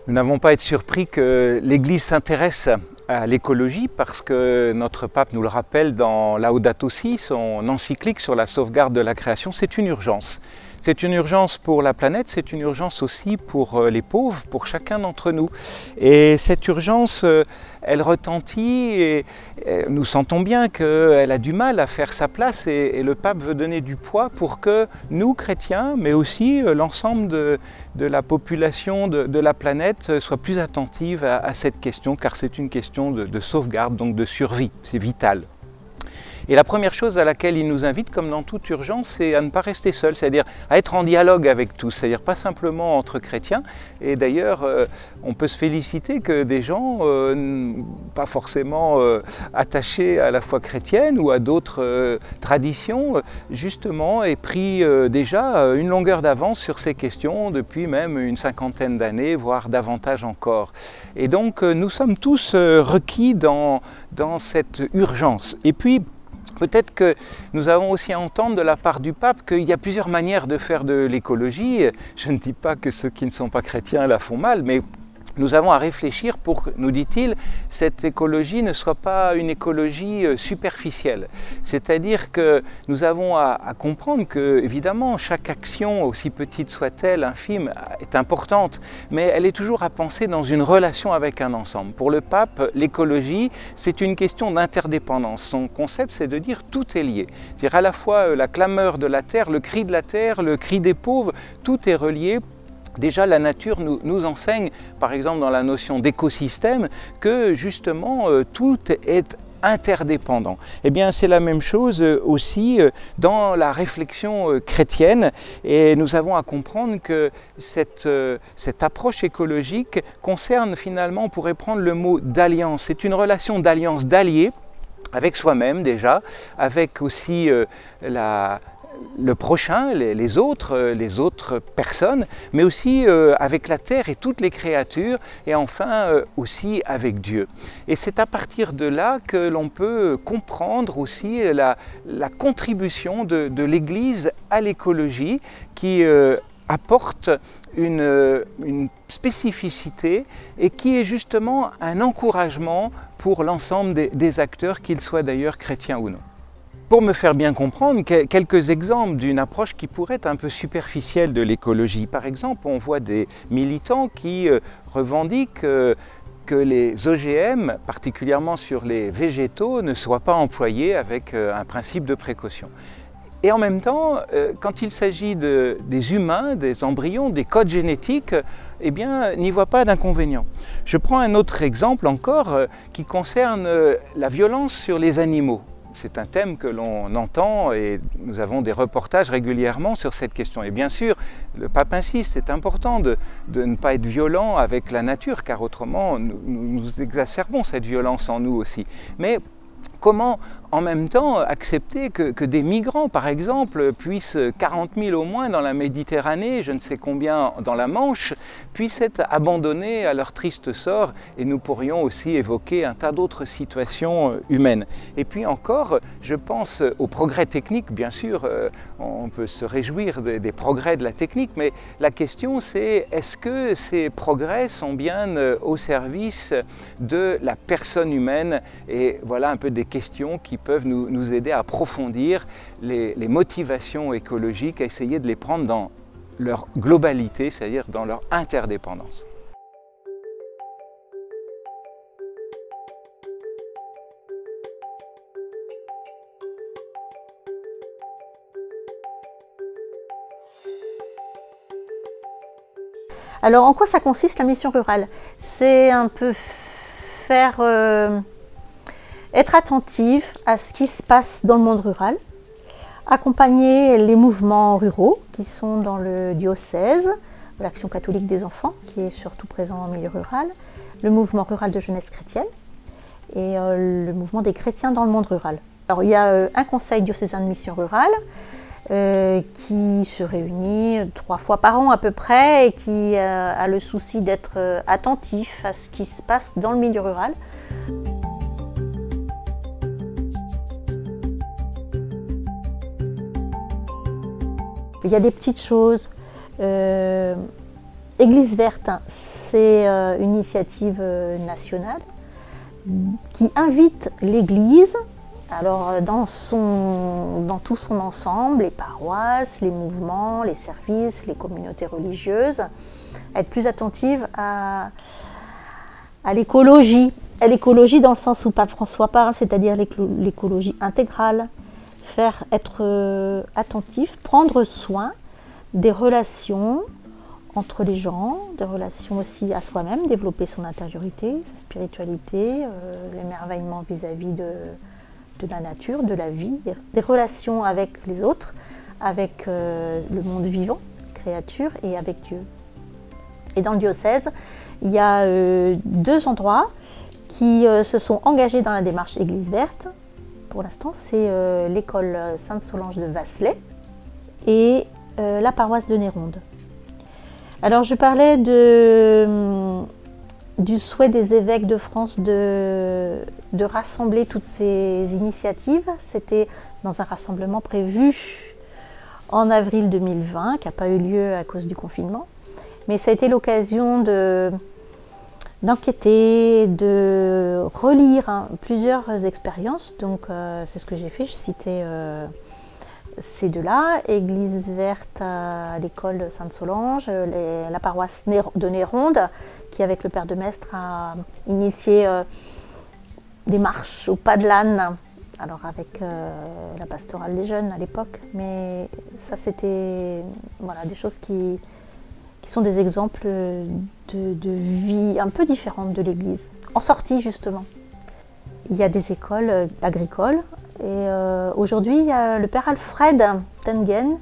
Nous n'avons pas à être surpris que l'Église s'intéresse à l'écologie parce que notre pape nous le rappelle dans Laudato Si, son encyclique sur la sauvegarde de la création, c'est une urgence. C'est une urgence pour la planète, c'est une urgence aussi pour les pauvres, pour chacun d'entre nous. Et cette urgence, elle retentit et nous sentons bien qu'elle a du mal à faire sa place et le pape veut donner du poids pour que nous, chrétiens, mais aussi l'ensemble de la population de la planète soit plus attentive à cette question, car c'est une question de sauvegarde, donc de survie, c'est vital. Et la première chose à laquelle il nous invite, comme dans toute urgence, c'est à ne pas rester seul, c'est-à-dire à être en dialogue avec tous, c'est-à-dire pas simplement entre chrétiens. Et d'ailleurs, on peut se féliciter que des gens, pas forcément attachés à la foi chrétienne ou à d'autres traditions, justement aient pris déjà une longueur d'avance sur ces questions depuis même une cinquantaine d'années, voire davantage encore. Et donc, nous sommes tous requis dans cette urgence. Et puis, peut-être que nous avons aussi à entendre de la part du pape qu'il y a plusieurs manières de faire de l'écologie. Je ne dis pas que ceux qui ne sont pas chrétiens la font mal, mais nous avons à réfléchir pour que, nous dit-il, cette écologie ne soit pas une écologie superficielle. C'est-à-dire que nous avons à comprendre que, évidemment, chaque action, aussi petite soit-elle, infime, est importante, mais elle est toujours à penser dans une relation avec un ensemble. Pour le pape, l'écologie, c'est une question d'interdépendance. Son concept, c'est de dire tout est lié. C'est-à-dire à la fois la clameur de la terre, le cri de la terre, le cri des pauvres, tout est relié. Déjà, la nature nous enseigne, par exemple dans la notion d'écosystème, que justement tout est interdépendant. Eh bien, c'est la même chose aussi dans la réflexion chrétienne et nous avons à comprendre que cette approche écologique concerne finalement, on pourrait prendre le mot d'alliance. C'est une relation d'alliance, d'alliés avec soi-même déjà, avec aussi le prochain, les autres personnes, mais aussi avec la terre et toutes les créatures, et enfin aussi avec Dieu. Et c'est à partir de là que l'on peut comprendre aussi la contribution de l'Église à l'écologie qui apporte une spécificité et qui est justement un encouragement pour l'ensemble des acteurs, qu'ils soient d'ailleurs chrétiens ou non. Pour me faire bien comprendre, quelques exemples d'une approche qui pourrait être un peu superficielle de l'écologie. Par exemple, on voit des militants qui revendiquent que les OGM, particulièrement sur les végétaux, ne soient pas employés avec un principe de précaution. Et en même temps, quand il s'agit des humains, des embryons, des codes génétiques, eh bien, n'y voit pas d'inconvénient. Je prends un autre exemple encore qui concerne la violence sur les animaux. C'est un thème que l'on entend et nous avons des reportages régulièrement sur cette question. Et bien sûr, le pape insiste, c'est important de ne pas être violent avec la nature, car autrement nous exacerbons cette violence en nous aussi. Mais comment en même temps accepter que des migrants, par exemple, puissent 40 000 au moins dans la Méditerranée, je ne sais combien dans la Manche, puissent être abandonnés à leur triste sort, et nous pourrions aussi évoquer un tas d'autres situations humaines. Et puis encore, je pense aux progrès techniques, bien sûr, on peut se réjouir des progrès de la technique, mais la question c'est, est-ce que ces progrès sont bien au service de la personne humaine? Et voilà un peu des questions qui peuvent nous aider à approfondir les motivations écologiques, à essayer de les prendre dans leur globalité, c'est-à-dire dans leur interdépendance. Alors, en quoi ça consiste la mission rurale? C'est un peu faire être attentif à ce qui se passe dans le monde rural, accompagner les mouvements ruraux qui sont dans le diocèse, l'Action catholique des enfants qui est surtout présent en milieu rural, le mouvement rural de jeunesse chrétienne et le mouvement des chrétiens dans le monde rural. Alors il y a un conseil diocésain de mission rurale qui se réunit 3 fois par an à peu près et qui a le souci d'être attentif à ce qui se passe dans le milieu rural. Il y a des petites choses, Église verte, c'est une initiative nationale qui invite l'Église, alors dans tout son ensemble, les paroisses, les mouvements, les services, les communautés religieuses, à être plus attentive à l'écologie. À l'écologie dans le sens où Pape François parle, c'est-à-dire l'écologie intégrale, être attentif, prendre soin des relations entre les gens, des relations aussi à soi-même, développer son intériorité, sa spiritualité, l'émerveillement vis-à-vis de la nature, de la vie, des relations avec les autres, avec le monde vivant, créature, et avec Dieu. Et dans le diocèse, il y a 2 endroits qui se sont engagés dans la démarche Église verte. Pour l'instant, c'est l'école Sainte-Solange de Vasselay et la paroisse de Néronde. Alors je parlais du souhait des évêques de France de rassembler toutes ces initiatives. C'était dans un rassemblement prévu en avril 2020, qui n'a pas eu lieu à cause du confinement. Mais ça a été l'occasion d'enquêter, de relire plusieurs expériences. Donc c'est ce que j'ai fait, je citais ces 2-là, Église verte à l'école Sainte-Solange, la paroisse de Néronde, qui avec le père de Mestre a initié des marches au pas de l'âne, alors avec la pastorale des jeunes à l'époque, mais ça c'était des choses qui sont des exemples de vie un peu différentes de l'Église, en sortie justement. Il y a des écoles agricoles, et aujourd'hui il y a le père Alfred Tendeng,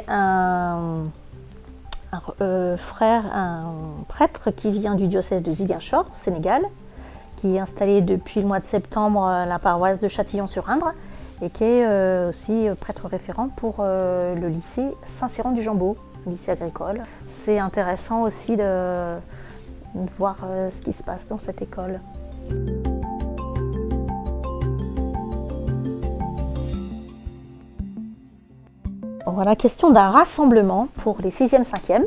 un prêtre qui vient du diocèse de Ziguinchor, au Sénégal, qui est installé depuis le mois de septembre à la paroisse de Châtillon-sur-Indre, et qui est aussi prêtre référent pour le lycée Saint-Cyran du Jambeau, lycée agricole. C'est intéressant aussi de voir ce qui se passe dans cette école. Voilà, question d'un rassemblement pour les 6e, 5e.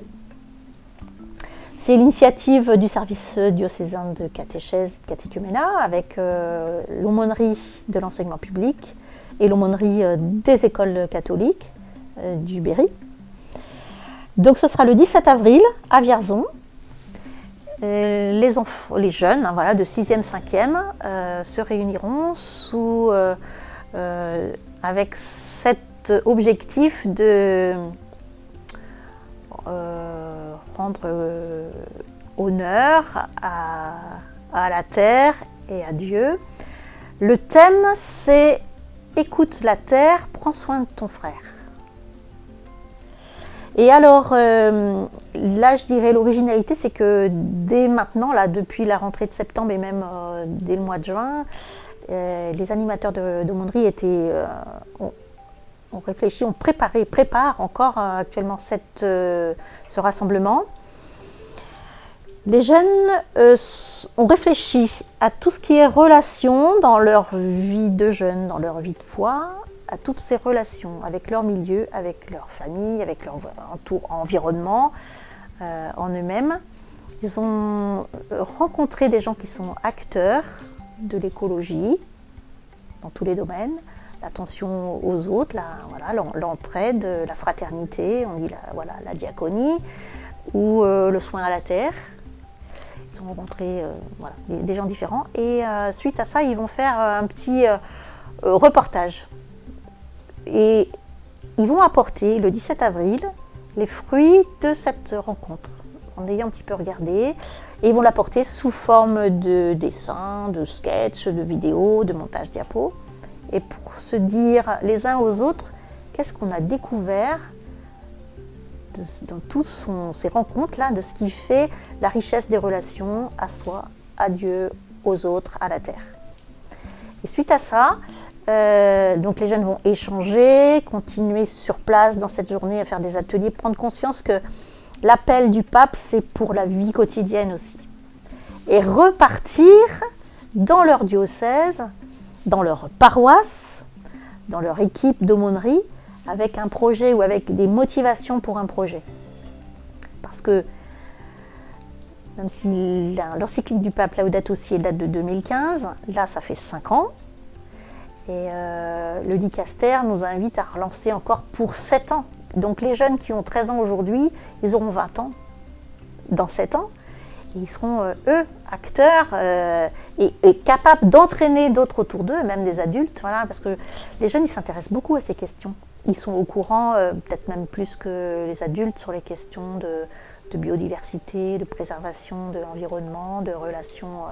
C'est l'initiative du service diocésain de catéchèse et de catéchuménat avec l'aumônerie de l'enseignement public et l'aumônerie des écoles catholiques du Berry. Donc ce sera le 17 avril à Vierzon. Les jeunes de 6e, 5e se réuniront avec cet objectif de rendre honneur à la terre et à Dieu. Le thème, c'est « Écoute la terre, prends soin de ton frère ». Et alors, là, je dirais l'originalité, c'est que dès maintenant, là, depuis la rentrée de septembre et même dès le mois de juin, les animateurs d'aumônerie ont réfléchi, préparent encore actuellement ce rassemblement. Les jeunes ont réfléchi à tout ce qui est relation dans leur vie de jeunes, dans leur vie de foi, à toutes ces relations avec leur milieu, avec leur famille, avec leur environnement, en eux-mêmes. Ils ont rencontré des gens qui sont acteurs de l'écologie dans tous les domaines, l'attention aux autres, l'entraide, la fraternité, on dit la diaconie, ou le soin à la terre. Ils ont rencontré des gens différents et suite à ça, ils vont faire un petit reportage. Et ils vont apporter le 17 avril les fruits de cette rencontre, en ayant un petit peu regardé. Et ils vont l'apporter sous forme de dessins, de sketchs, de vidéos, de montage diapo. Et pour se dire les uns aux autres, qu'est-ce qu'on a découvert dans toutes ces rencontres-là, de ce qui fait la richesse des relations à soi, à Dieu, aux autres, à la terre. Et suite à ça, donc les jeunes vont échanger, continuer sur place dans cette journée à faire des ateliers, prendre conscience que l'appel du pape, c'est pour la vie quotidienne aussi. Et repartir dans leur diocèse, dans leur paroisse, dans leur équipe d'aumônerie, avec un projet ou avec des motivations pour un projet. parce que même si l'encyclique du pape Laudato Si date de 2015, là ça fait 5 ans. Et le dicaster nous invite à relancer encore pour 7 ans. Donc les jeunes qui ont 13 ans aujourd'hui, ils auront 20 ans dans 7 ans. Et ils seront, eux, acteurs et capables d'entraîner d'autres autour d'eux, même des adultes. Voilà, parce que les jeunes, ils s'intéressent beaucoup à ces questions. Ils sont au courant, peut-être même plus que les adultes, sur les questions de biodiversité, de préservation de l'environnement, de relations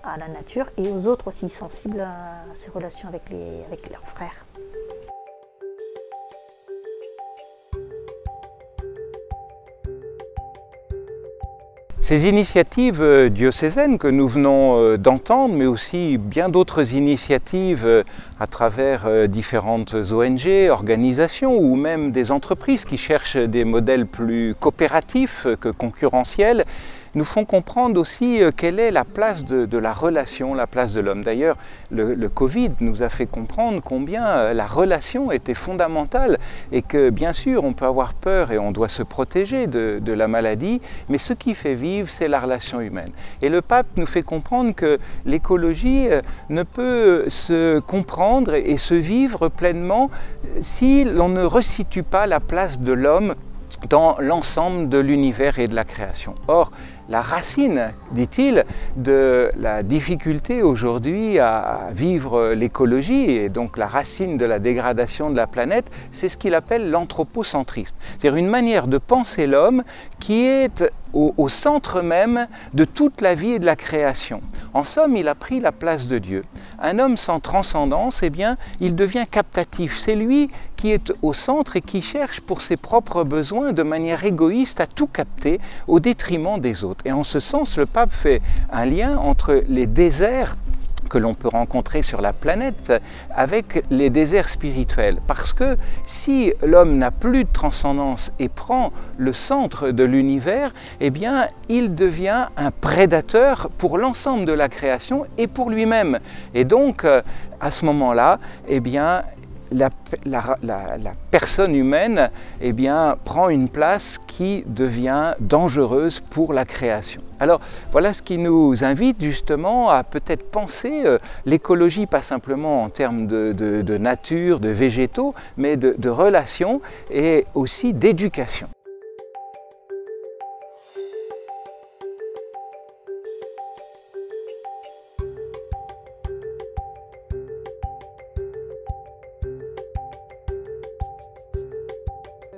à la nature et aux autres aussi sensibles à ces relations avec leurs frères. Ces initiatives diocésaines que nous venons d'entendre, mais aussi bien d'autres initiatives à travers différentes ONG, organisations ou même des entreprises qui cherchent des modèles plus coopératifs que concurrentiels, nous font comprendre aussi quelle est la place de la relation, la place de l'homme. D'ailleurs, le Covid nous a fait comprendre combien la relation était fondamentale et que bien sûr on peut avoir peur et on doit se protéger de la maladie, mais ce qui fait vivre, c'est la relation humaine. Et le pape nous fait comprendre que l'écologie ne peut se comprendre et se vivre pleinement si l'on ne resitue pas la place de l'homme dans l'ensemble de l'univers et de la création. Or, la racine, dit-il, de la difficulté aujourd'hui à vivre l'écologie, et donc la racine de la dégradation de la planète, c'est ce qu'il appelle l'anthropocentrisme. C'est-à-dire une manière de penser l'homme qui est au centre même de toute la vie et de la création. En somme, il a pris la place de Dieu. Un homme sans transcendance, eh bien, il devient captatif. C'est lui qui est au centre et qui cherche pour ses propres besoins de manière égoïste à tout capter au détriment des autres. Et en ce sens, le pape fait un lien entre les déserts que l'on peut rencontrer sur la planète avec les déserts spirituels. Parce que si l'homme n'a plus de transcendance et prend le centre de l'univers, eh bien, il devient un prédateur pour l'ensemble de la création et pour lui-même. Et donc, à ce moment-là, eh bien, la personne humaine eh bien, prend une place qui devient dangereuse pour la création. Alors voilà ce qui nous invite justement à peut-être penser l'écologie pas simplement en termes de nature, de végétaux, mais de relations et aussi d'éducation.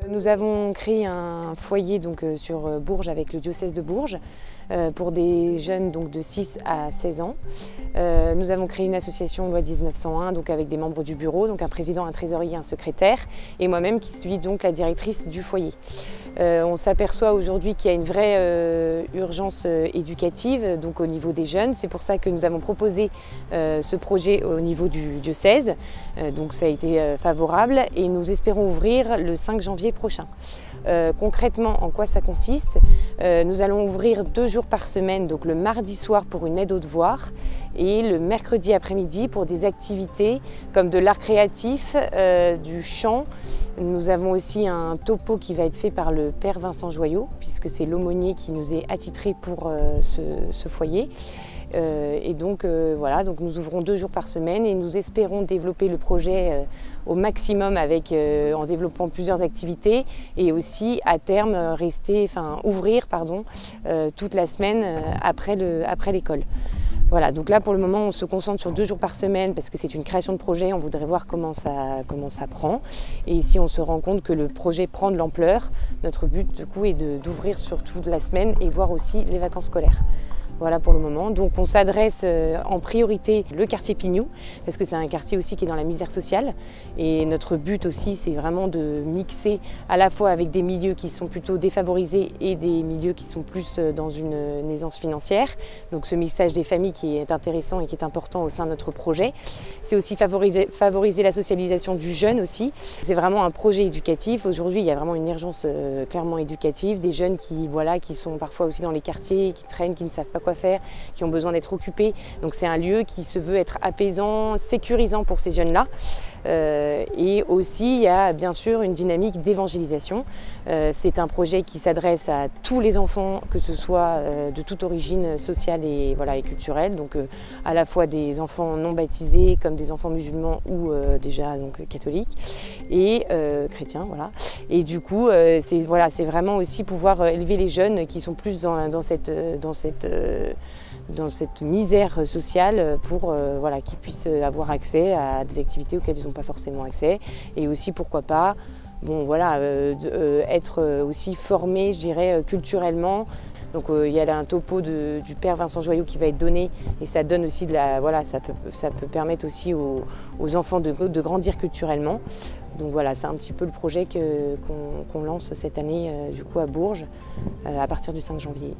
Nous avons créé un foyer donc, sur Bourges avec le diocèse de Bourges pour des jeunes donc, de 6 à 16 ans. Nous avons créé une association loi 1901 donc, avec des membres du bureau, donc un président, un trésorier, un secrétaire et moi-même qui suis donc la directrice du foyer. On s'aperçoit aujourd'hui qu'il y a une vraie urgence éducative donc au niveau des jeunes. C'est pour ça que nous avons proposé ce projet au niveau du diocèse. Donc ça a été favorable et nous espérons ouvrir le 5 janvier prochain. Concrètement, en quoi ça consiste? Nous allons ouvrir 2 jours par semaine, donc le mardi soir pour une aide aux devoirs et le mercredi après-midi pour des activités comme de l'art créatif, du chant. Nous avons aussi un topo qui va être fait par le père Vincent Joyot, puisque c'est l'aumônier qui nous est attitré pour ce foyer. Et donc voilà, donc nous ouvrons 2 jours par semaine et nous espérons développer le projet au maximum en développant plusieurs activités et aussi à terme ouvrir toute la semaine après l'école. Voilà, donc là pour le moment on se concentre sur 2 jours par semaine parce que c'est une création de projet, on voudrait voir comment ça prend. Et ici on se rend compte que le projet prend de l'ampleur. Notre but du coup est d'ouvrir sur toute la semaine et voir aussi les vacances scolaires. Voilà pour le moment. Donc on s'adresse en priorité le quartier Pignou, parce que c'est un quartier aussi qui est dans la misère sociale. Et notre but aussi, c'est vraiment de mixer à la fois avec des milieux qui sont plutôt défavorisés et des milieux qui sont plus dans une aisance financière. Donc ce mixage des familles qui est intéressant et qui est important au sein de notre projet. C'est aussi favoriser la socialisation du jeune aussi. C'est vraiment un projet éducatif. Aujourd'hui, il y a vraiment une urgence clairement éducative. Des jeunes qui sont parfois aussi dans les quartiers, qui traînent, qui ne savent pas quoi faire, qui ont besoin d'être occupés. Donc c'est un lieu qui se veut être apaisant, sécurisant pour ces jeunes-là. Et aussi, il y a bien sûr une dynamique d'évangélisation. C'est un projet qui s'adresse à tous les enfants, que ce soit de toute origine sociale et, voilà, et culturelle, donc à la fois des enfants non baptisés comme des enfants musulmans ou déjà donc, catholiques et chrétiens. Voilà. Et du coup, c'est vraiment aussi pouvoir élever les jeunes qui sont plus dans cette misère sociale pour voilà, qu'ils puissent avoir accès à des activités auxquelles ils n'ont pas forcément accès. Et aussi, pourquoi pas, bon, voilà, être aussi formés, je dirais, culturellement. Donc il y a un topo du père Vincent Joyaux qui va être donné et ça donne aussi voilà, ça peut permettre aussi aux enfants de grandir culturellement. Donc voilà, c'est un petit peu le projet qu'on lance cette année du coup à Bourges à partir du 5 janvier.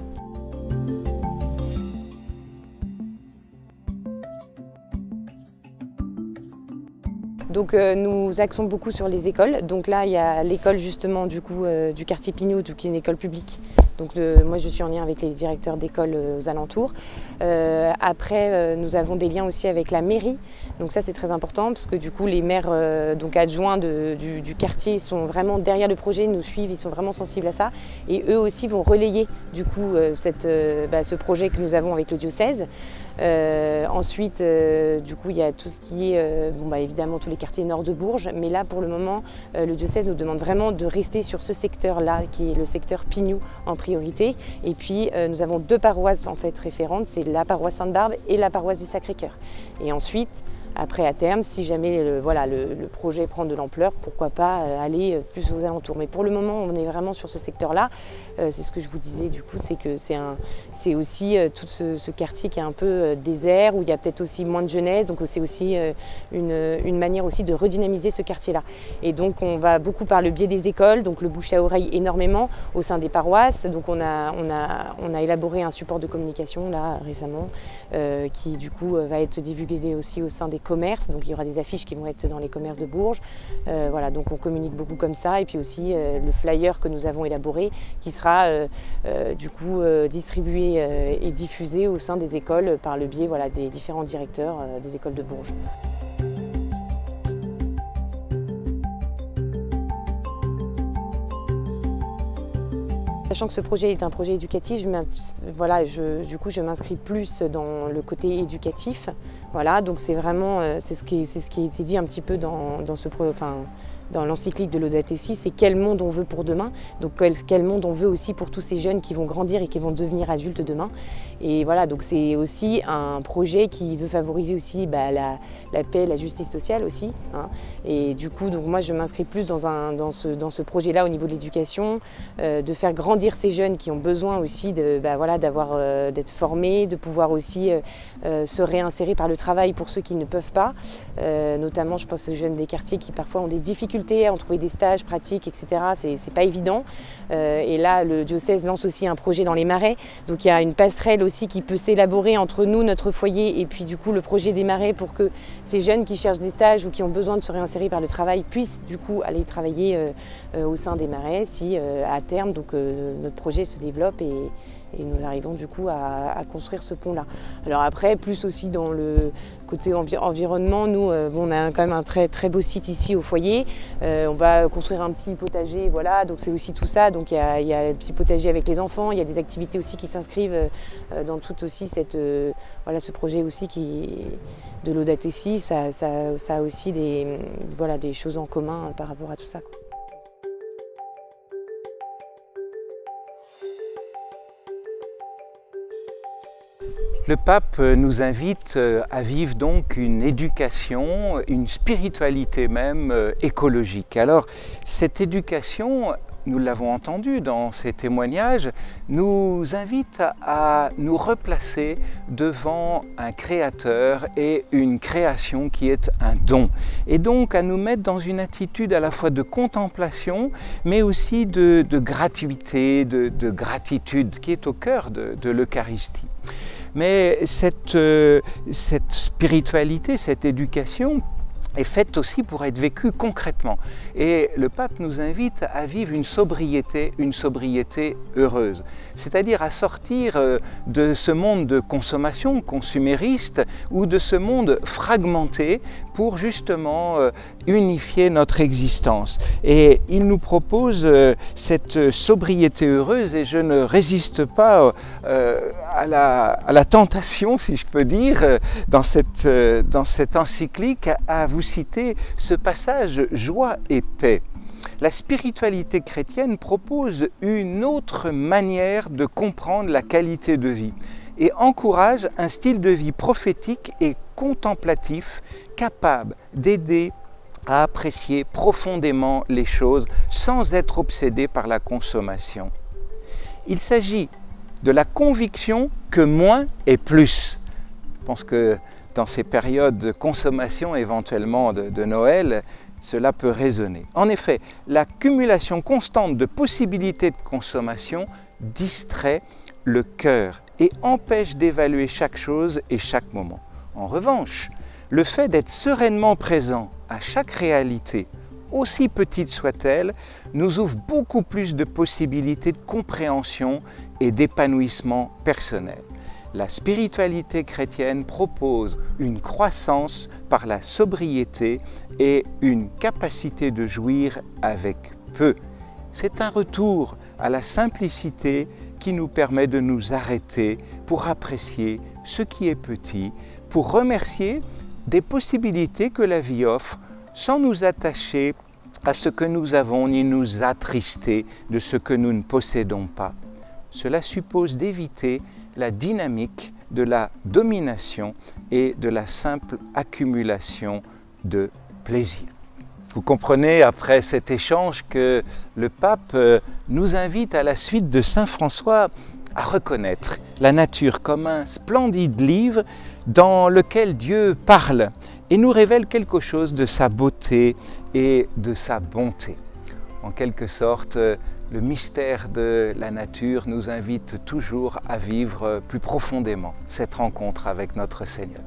Donc nous axons beaucoup sur les écoles. Donc là, il y a l'école justement du coup du quartier Pignou, qui est une école publique. Donc moi, je suis en lien avec les directeurs d'écoles aux alentours. Après, nous avons des liens aussi avec la mairie. Donc ça, c'est très important parce que du coup, les maires donc adjoints du quartier sont vraiment derrière le projet, nous suivent, ils sont vraiment sensibles à ça. Et eux aussi vont relayer du coup ce projet que nous avons avec le diocèse. Ensuite, du coup, il y a tout ce qui est, évidemment, tous les quartiers nord de Bourges. Mais là, pour le moment, le diocèse nous demande vraiment de rester sur ce secteur-là, qui est le secteur Pignou en priorité. Et puis, nous avons deux paroisses en fait référentes, c'est la paroisse Sainte-Barbe et la paroisse du Sacré-Cœur. Et ensuite, après, à terme, si jamais le projet prend de l'ampleur, pourquoi pas aller plus aux alentours. Mais pour le moment, on est vraiment sur ce secteur-là. C'est ce que je vous disais, du coup, c'est que c'est aussi tout ce quartier qui est un peu désert, où il y a peut-être aussi moins de jeunesse. Donc c'est aussi une manière aussi de redynamiser ce quartier-là. Et donc on va beaucoup par le biais des écoles, donc le bouche à oreille énormément au sein des paroisses. Donc on a élaboré un support de communication là récemment qui du coup va être divulgué aussi au sein des commerces. Donc il y aura des affiches qui vont être dans les commerces de Bourges. Voilà, donc on communique beaucoup comme ça. Et puis aussi le flyer que nous avons élaboré qui sera du coup distribué et diffusé au sein des écoles par le biais des différents directeurs des écoles de Bourges. Sachant que ce projet est un projet éducatif, je m'inscris plus dans le côté éducatif. Voilà, donc c'est vraiment c'est ce qui a été dit un petit peu dans l'encyclique de Laudato Si, c'est quel monde on veut pour demain, donc quel monde on veut aussi pour tous ces jeunes qui vont grandir et qui vont devenir adultes demain. Et voilà, donc c'est aussi un projet qui veut favoriser aussi la paix, la justice sociale aussi. Hein. Et du coup, donc moi je m'inscris plus dans ce projet-là au niveau de l'éducation, de faire grandir ces jeunes qui ont besoin aussi d'être formés, de pouvoir aussi se réinsérer par le travail pour ceux qui ne peuvent pas. Notamment, je pense aux jeunes des quartiers qui parfois ont des difficultés à en trouver des stages pratiques, etc. C'est pas évident. Et là, le diocèse lance aussi un projet dans les Marais. Donc il y a une passerelle aussi qui peut s'élaborer entre nous, notre foyer, et puis du coup le projet des Marais pour que ces jeunes qui cherchent des stages ou qui ont besoin de se réinsérer par le travail puissent du coup aller travailler au sein des Marais si à terme notre projet se développe et nous arrivons du coup à construire ce pont-là. Alors après, plus aussi dans le côté environnement, nous, on a quand même un très très beau site ici au foyer. On va construire un petit potager, voilà, donc c'est aussi tout ça. Donc il y a un petit potager avec les enfants, il y a des activités aussi qui s'inscrivent dans tout aussi ce projet aussi de Laudato Si. Ça a aussi des choses en commun par rapport à tout ça, quoi. Le pape nous invite à vivre donc une éducation, une spiritualité même écologique. Alors cette éducation, nous l'avons entendu dans ces témoignages, nous invite à nous replacer devant un créateur et une création qui est un don. Et donc à nous mettre dans une attitude à la fois de contemplation, mais aussi de gratuité, de gratitude qui est au cœur de l'Eucharistie. Mais cette spiritualité, cette éducation, est faite aussi pour être vécue concrètement. Et le pape nous invite à vivre une sobriété heureuse, c'est-à-dire à sortir de ce monde de consommation consumériste ou de ce monde fragmenté pour justement unifier notre existence. Et il nous propose cette sobriété heureuse et je ne résiste pas à la tentation, si je peux dire, dans cette encyclique à vous citer ce passage « Joie et paix ». La spiritualité chrétienne propose une autre manière de comprendre la qualité de vie et encourage un style de vie prophétique et contemplatif capable d'aider à apprécier profondément les choses sans être obsédé par la consommation. Il s'agit de la conviction que moins est plus. Je pense que dans ces périodes de consommation éventuellement de Noël, cela peut résonner. En effet, l'accumulation constante de possibilités de consommation distrait le cœur et empêche d'évaluer chaque chose et chaque moment. En revanche, le fait d'être sereinement présent à chaque réalité, aussi petite soit-elle, nous ouvre beaucoup plus de possibilités de compréhension et d'épanouissement personnel. La spiritualité chrétienne propose une croissance par la sobriété et une capacité de jouir avec peu. C'est un retour à la simplicité qui nous permet de nous arrêter pour apprécier ce qui est petit, pour remercier des possibilités que la vie offre sans nous attacher à ce que nous avons ni nous attrister de ce que nous ne possédons pas. Cela suppose d'éviter la dynamique de la domination et de la simple accumulation de plaisir. Vous comprenez après cet échange que le pape nous invite à la suite de saint François à reconnaître la nature comme un splendide livre dans lequel Dieu parle et nous révèle quelque chose de sa beauté et de sa bonté. En quelque sorte, le mystère de la nature nous invite toujours à vivre plus profondément cette rencontre avec notre Seigneur.